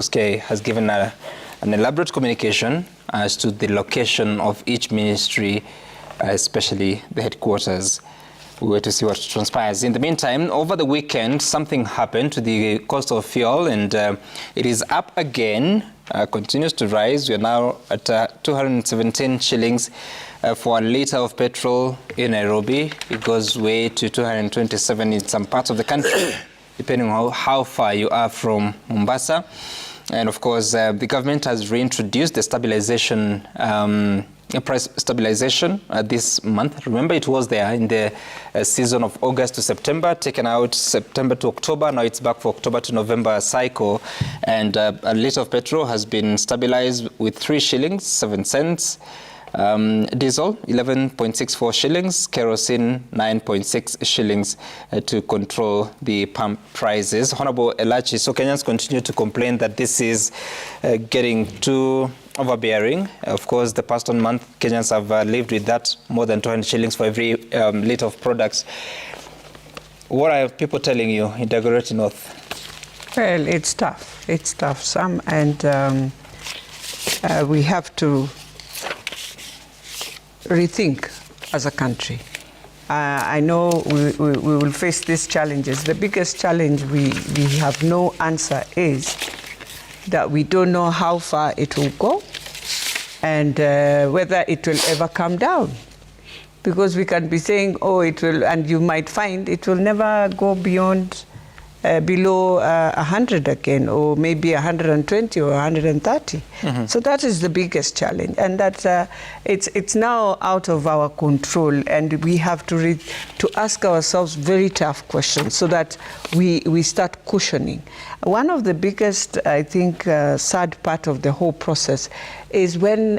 SK has given an elaborate communication as to the location of each ministry, especially the headquarters. We were to see what transpires. In the meantime, over the weekend, something happened to the cost of fuel, and it is up again, continues to rise. We are now at 217 shillings for a litre of petrol in Nairobi. It goes way to 227 in some parts of the country, depending on how far you are from Mombasa. And of course, the government has reintroduced the stabilization, price stabilization this month. Remember, it was there in the season of August to September, taken out September to October. Now it's back for October to November cycle. And a litre of petrol has been stabilized with 3 shillings, 7 cents. Diesel 11.64 shillings, kerosene 9.6 shillings to control the pump prices. Honorable Elachi, so Kenyans continue to complain that this is getting too overbearing. Of course, the past 1 month, Kenyans have lived with that, more than 200 shillings for every litre of products. What are people telling you in Dagoretti North? Well, it's tough. It's tough, Sam, and we have to rethink as a country. I know we will face these challenges. The biggest challenge we have no answer is that we don't know how far it will go and whether it will ever come down. Because we can be saying, oh, it will, and you might find it will never go beyond below 100 again, or maybe 120 or 130. Mm-hmm. So that is the biggest challenge, and that it's now out of our control, and we have to ask ourselves very tough questions so that we start cushioning. One of the biggest, I think, sad part of the whole process is when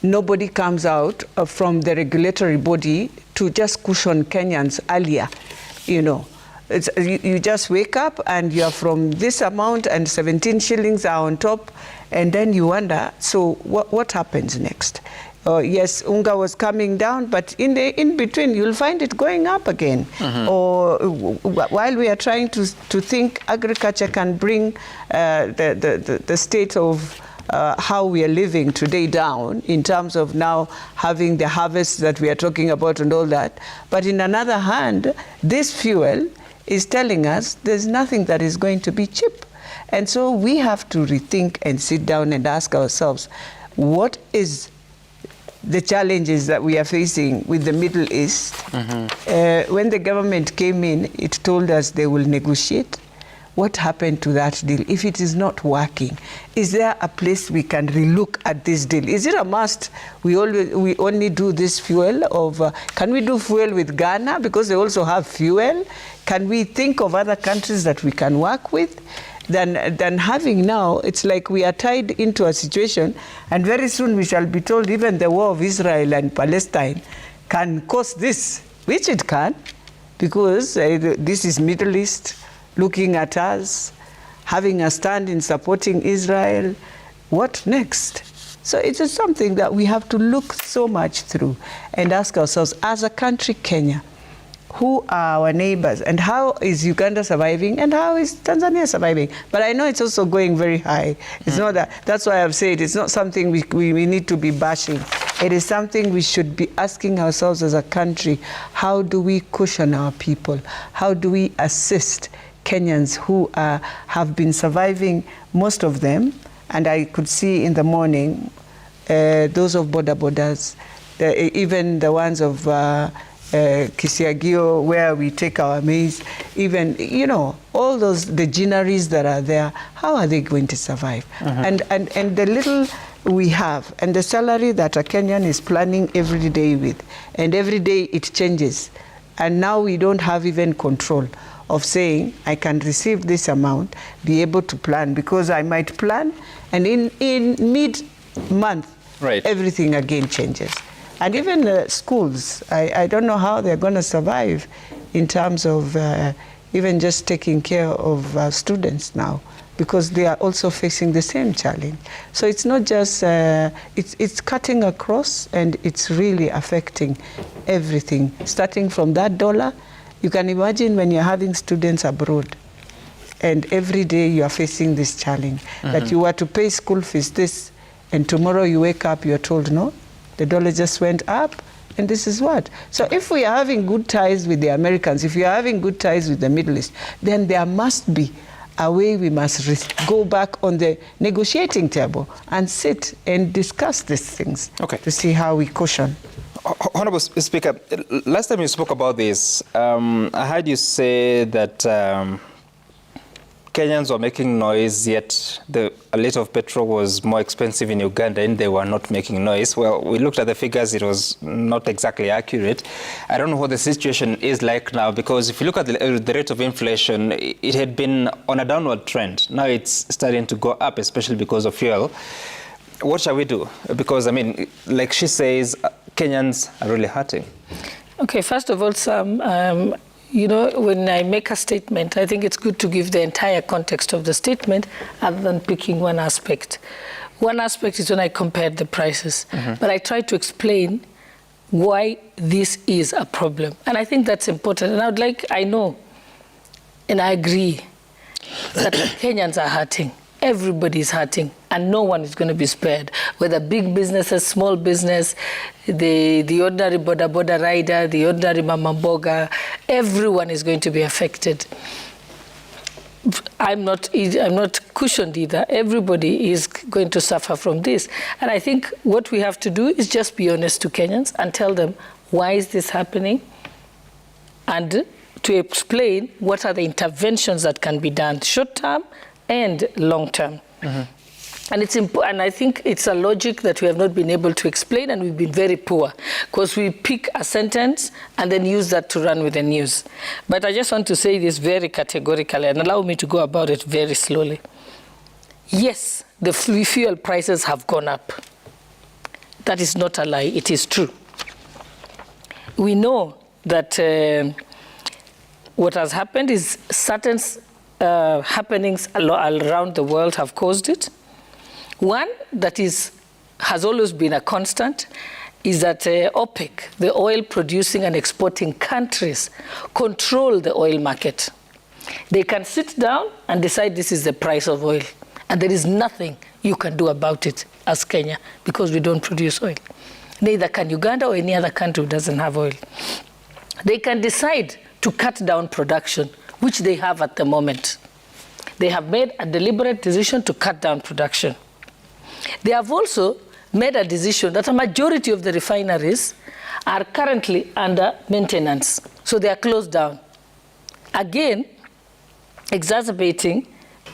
nobody comes out from the regulatory body to just cushion Kenyans earlier, you know. You just wake up and you're from this amount and 17 shillings are on top, and then you wonder, so what happens next? Yes, unga was coming down, but in between you'll find it going up again. Mm-hmm. Or while we are trying to think agriculture can bring the state of how we are living today down in terms of now having the harvest that we are talking about and all that. But in another hand, this fuel is telling us there's nothing that is going to be cheap. And so we have to rethink and sit down and ask ourselves, what is the challenges that we are facing with the Middle East? Mm-hmm. When the government came in, it told us they will negotiate. What happened to that deal? If it is not working, is there a place we can relook at this deal? Is it a must? We only do this fuel of, can we do fuel with Ghana because they also have fuel? Can we think of other countries that we can work with? Than having now, it's like we are tied into a situation, and very soon we shall be told even the war of Israel and Palestine can cause this, which it can, because this is Middle East looking at us, having a stand in supporting Israel. What next? So it is something that we have to look so much through and ask ourselves, as a country, Kenya, who are our neighbors, and how is Uganda surviving, and how is Tanzania surviving? But I know it's also going very high. It's not that. That's why I've said it's not something we need to be bashing. It is something we should be asking ourselves as a country. How do we cushion our people? How do we assist Kenyans who have been surviving, most of them? And I could see in the morning those of borders, even the ones of Kisiagio, where we take our maize, even, you know, all those, the ginaries that are there, how are they going to survive? Mm-hmm. And the little we have, and the salary that a Kenyan is planning every day with, and every day it changes. And now we don't have even control of saying, I can receive this amount, be able to plan, because I might plan, and in mid-month, right, everything again changes. And even schools, I don't know how they're going to survive in terms of even just taking care of students now, because they are also facing the same challenge. So it's not just, it's cutting across, and it's really affecting everything, starting from that dollar. You can imagine when you're having students abroad. And every day you are facing this challenge, that you were to pay school fees this, and tomorrow you wake up, you're told, no, the dollar just went up, and this is what. So if we are having good ties with the Americans, if we are having good ties with the Middle East, then there must be a way we must go back on the negotiating table and sit and discuss these things to see how we cushion. Honorable Speaker, last time you spoke about this, I heard you say that Kenyans were making noise, yet a liter of petrol was more expensive in Uganda and they were not making noise. Well, we looked at the figures, it was not exactly accurate. I don't know what the situation is like now, because if you look at the rate of inflation, it had been on a downward trend. Now it's starting to go up, especially because of fuel. What shall we do? Because, I mean, like she says, Kenyans are really hurting. Okay, first of all, Sam, you know, when I make a statement, I think it's good to give the entire context of the statement other than picking one aspect. One aspect is when I compared the prices, but I try to explain why this is a problem. And I think that's important. And I know, and I agree, that Kenyans are hurting. Everybody's hurting, and no one is going to be spared. Whether big businesses, small business, the ordinary boda rider, the ordinary mama mboga, everyone is going to be affected. I'm not cushioned either. Everybody is going to suffer from this. And I think what we have to do is just be honest to Kenyans and tell them, why is this happening? And to explain what are the interventions that can be done short term and long term. And it's important. I think it's a logic that we have not been able to explain, and we've been very poor, because we pick a sentence and then use that to run with the news. But I just want to say this very categorically, and allow me to go about it very slowly. Yes, the fuel prices have gone up. That is not a lie, it is true. We know that what has happened is certain happenings around the world have caused it. One that has always been a constant is that OPEC, the oil producing and exporting countries, control the oil market. They can sit down and decide this is the price of oil, and there is nothing you can do about it as Kenya, because we don't produce oil. Neither can Uganda or any other country who doesn't have oil. They can decide to cut down production, which they have at the moment. They have made a deliberate decision to cut down production. They have also made a decision that a majority of the refineries are currently under maintenance, so they are closed down. Again, exacerbating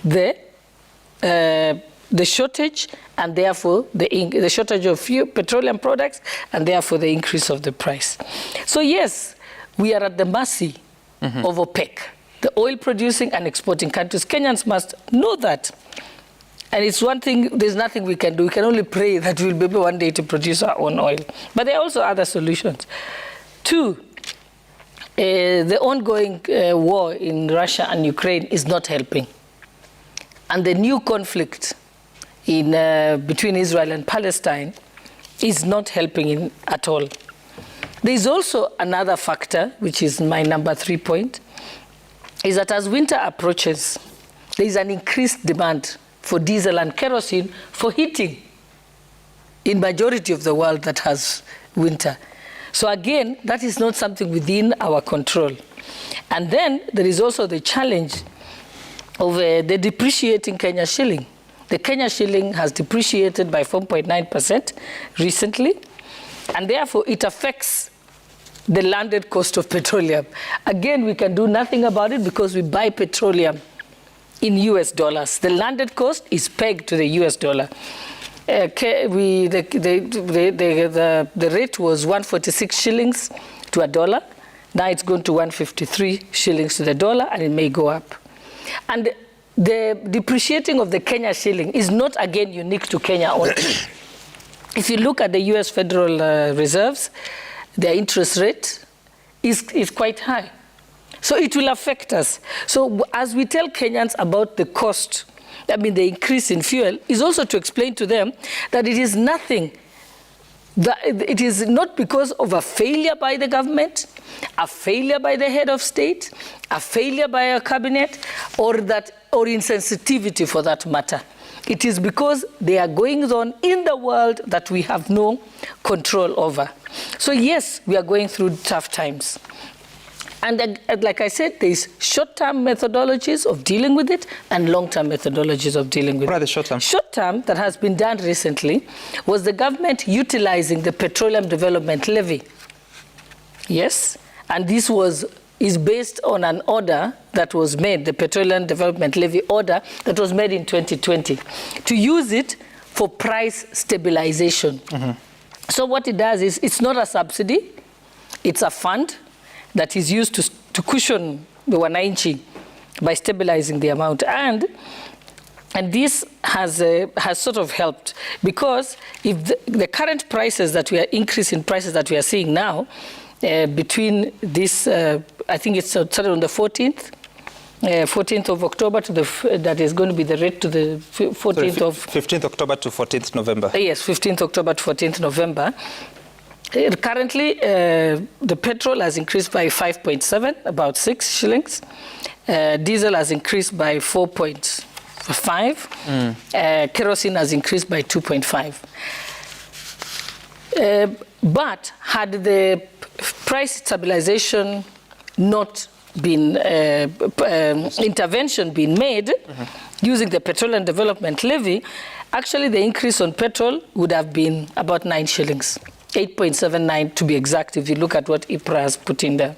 the shortage, and therefore the shortage of petroleum products, and therefore the increase of the price. So yes, we are at the mercy of OPEC, the oil producing and exporting countries. Kenyans must know that. And it's one thing, there's nothing we can do. We can only pray that we'll be able one day to produce our own oil. But there are also other solutions. Two, the ongoing war in Russia and Ukraine is not helping. And the new conflict between Israel and Palestine is not helping at all. There's also another factor, which is my number 3 point, is that as winter approaches, there is an increased demand for diesel and kerosene for heating in majority of the world that has winter. So again, that is not something within our control. And then there is also the challenge of the depreciating Kenya shilling. The Kenya shilling has depreciated by 4.9% recently, and therefore it affects the landed cost of petroleum. Again, we can do nothing about it because we buy petroleum in US dollars. The landed cost is pegged to the US dollar. The rate was 146 shillings to a dollar. Now it's going to 153 shillings to the dollar, and it may go up. And the depreciating of the Kenya shilling is not, again, unique to Kenya only. If you look at the US Federal Reserves, their interest rate is quite high. So it will affect us. So as we tell Kenyans about the cost, the increase in fuel, is also to explain to them that it is not because of a failure by the government. a failure by the head of state, a failure by a cabinet, or insensitivity for that matter. It is because there are goings on in the world that we have no control over. So yes, we are going through tough times. And like I said, there's short-term methodologies of dealing with it and long-term methodologies of dealing with it. What are the short-term? Short-term that has been done recently was the government utilizing the Petroleum Development Levy. Yes, and this is based on an order that was made, the Petroleum Development Levy order that was made in 2020, to use it for price stabilization. Mm-hmm. So what it does is, it's not a subsidy, it's a fund that is used to cushion the wananchi by stabilizing the amount. And this has sort of helped, because if the current prices that we are increasing prices that we are seeing now, between this, I think it started on the 14th of October that is going to be the rate to the 14th of... 15th October to 14th November. Yes, 15th October to 14th November. Currently, the petrol has increased by 5.7, about 6 shillings. Diesel has increased by 4.5. Kerosene has increased by 2.5. But had the price stabilization not been, intervention been made using the Petroleum Development Levy, actually the increase on petrol would have been about 9 shillings. 8.79 to be exact, if you look at what IPRA has put in there.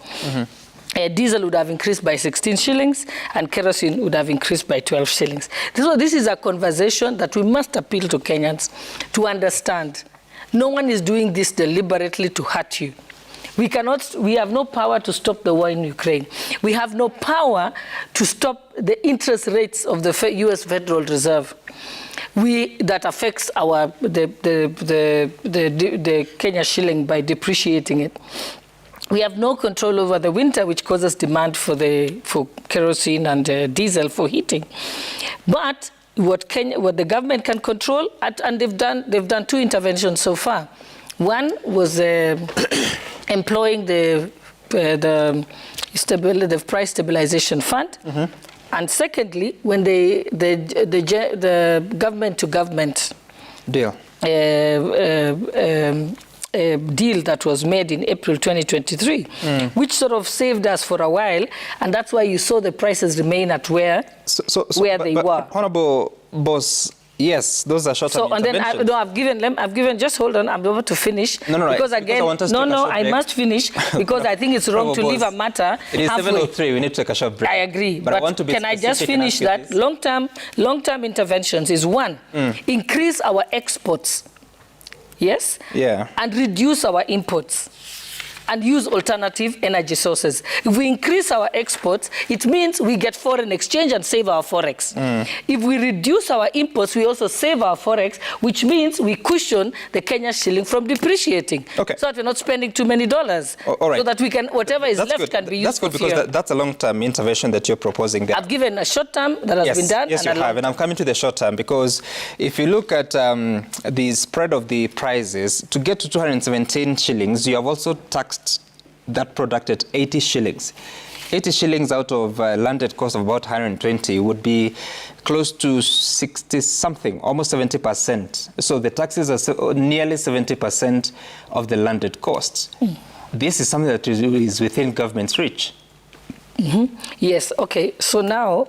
Diesel would have increased by 16 shillings, and kerosene would have increased by 12 shillings. So this is a conversation that we must appeal to Kenyans to understand. No one is doing this deliberately to hurt you. We have no power to stop the war in Ukraine. We have no power to stop the interest rates of the US Federal Reserve. That affects the Kenya shilling by depreciating it. We have no control over the winter, which causes demand for kerosene and diesel for heating. But what the government can control, and they've done 2 interventions so far. One was employing the price stabilization fund. And secondly, when the government-to-government deal deal that was made in April 2023, which sort of saved us for a while, and that's why you saw the prices remain at where they were. Honorable Boss, yes, those are short-term interventions. I've given, just hold on, I'm about to finish. No, because again, I must finish, because I think it's wrong to leave a matter It is halfway. 7:03, we need to take a short break. I agree, but I want to be can I just finish that? This. Long-term interventions is one, increase our exports, yes? Yeah. And reduce our imports, and use alternative energy sources. If we increase our exports, it means we get foreign exchange and save our forex. If we reduce our imports, we also save our forex, which means we cushion the Kenya shilling from depreciating. Okay. So that we're not spending too many dollars. All right. So that we can, whatever is left good. can be used. That's good, for because that's a long-term intervention that you're proposing there. I've given a short term that has been done. Yes, you have. And I'm coming to the short term, because if you look at the spread of the prices, to get to 217 shillings, you have also taxed that product at 80 shillings. 80 shillings out of landed cost of about 120 would be close to 60-something, almost 70%. So the taxes are nearly 70% of the landed costs. This is something that is within government's reach. Yes, okay. So now,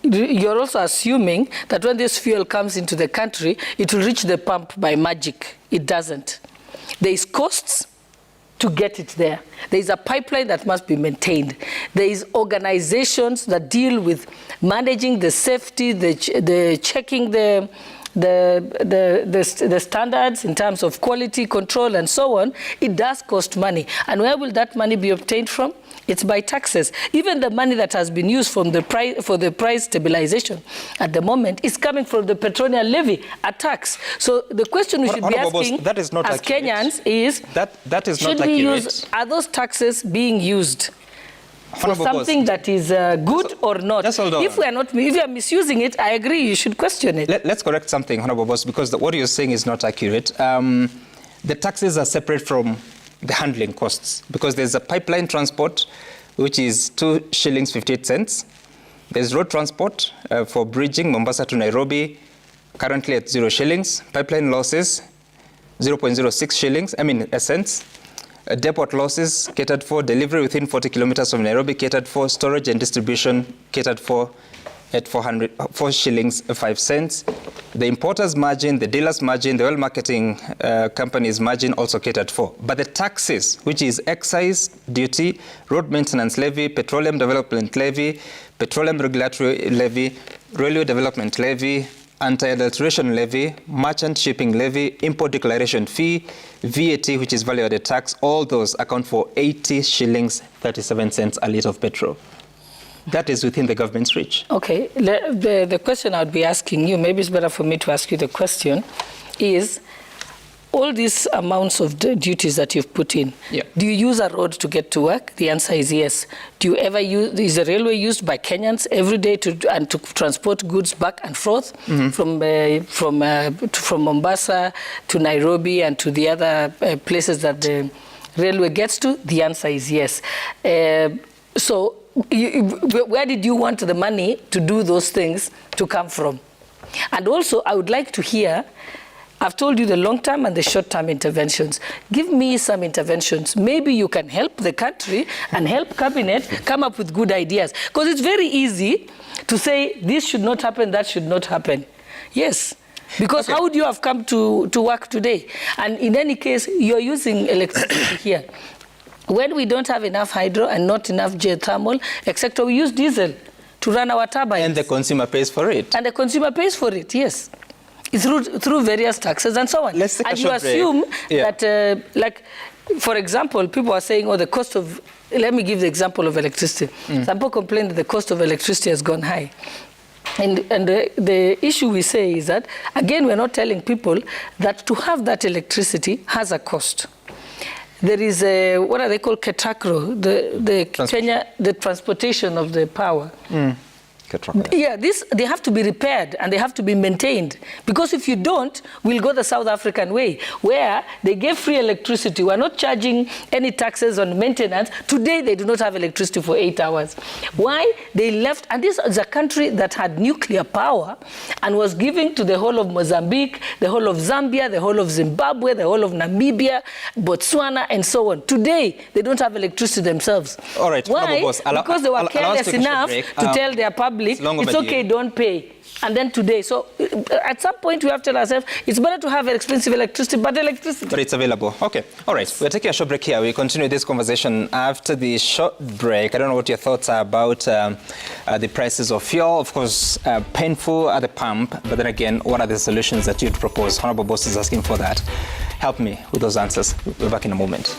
you're also assuming that when this fuel comes into the country, it will reach the pump by magic. It doesn't. There is costs to get it there. There is a pipeline that must be maintained. There is organizations that deal with managing the safety, the checking the standards in terms of quality control and so on. It does cost money. And where will that money be obtained from? It's by taxes. Even the money that has been used from for the price stabilization at the moment is coming from the petroleum levy, a tax. So the question we should be asking as Kenyans is, are those taxes being used for something that is good or not? If you are misusing it, I agree, you should question it. Let's correct something, Honorable Boss, because what you're saying is not accurate. The taxes are separate from the handling costs, because there's a pipeline transport, which is 2 shillings 58 cents. There's road transport for bridging Mombasa to Nairobi, currently at 0 shillings. Pipeline losses, 0.06 shillings, cents. Depot losses catered for, delivery within 40 kilometers of Nairobi catered for, storage and distribution catered for at 4 shillings 5 cents. The importer's margin, the dealer's margin, the oil marketing company's margin also catered for. But the taxes, which is excise duty, road maintenance levy, petroleum development levy, petroleum regulatory levy, railway development levy, anti-adulteration levy, merchant shipping levy, import declaration fee, VAT, which is value-added tax, all those account for 80 shillings 37 cents a litre of petrol. That is within the government's reach. Okay, the question I would be asking you, maybe it's better for me to ask you the question, is all these amounts of duties that you've put in, do you use a road to get to work? The answer is yes. Do you ever use, is the railway used by Kenyans every day to transport goods back and forth from Mombasa to Nairobi and to the other places that the railway gets to? The answer is yes. So where did you want the money to do those things to come from? And also, I would like to hear, I've told you the long-term and the short-term interventions. Give me some interventions. Maybe you can help the country and help cabinet come up with good ideas. Because it's very easy to say, this should not happen, that should not happen. Yes. Because how would you have come to work today? And in any case, you're using electricity here. When we don't have enough hydro and not enough geothermal, etc., we use diesel to run our turbines. And the consumer pays for it. And the consumer pays for it, yes. Through various taxes and so on. Let's take a short break. And you assume that, like, for example, people are saying, oh, the cost of, let me give the example of electricity. Some people complain that the cost of electricity has gone high. And the issue we say is that, again, we're not telling people that to have that electricity has a cost. There is a, what are they called, Ketakro, the transportation of the power. Yeah, they have to be repaired and they have to be maintained. Because if you don't, we'll go the South African way, where they gave free electricity. We're not charging any taxes on maintenance. Today, they do not have electricity for 8 hours. Why? They left, and this is a country that had nuclear power and was giving to the whole of Mozambique, the whole of Zambia, the whole of Zimbabwe, the whole of Namibia, Botswana, and so on. Today, they don't have electricity themselves. All right. Why? Because they were careless enough to tell their public, it's okay, don't pay. And then today, so at some point we have to tell ourselves, it's better to have expensive electricity, but it's available. Okay, all right. We're taking a short break here. We continue this conversation after the short break. I don't know what your thoughts are about the prices of fuel. Of course, painful at the pump, but then again, what are the solutions that you'd propose? Honorable Boss is asking for that. Help me with those answers. We're back in a moment.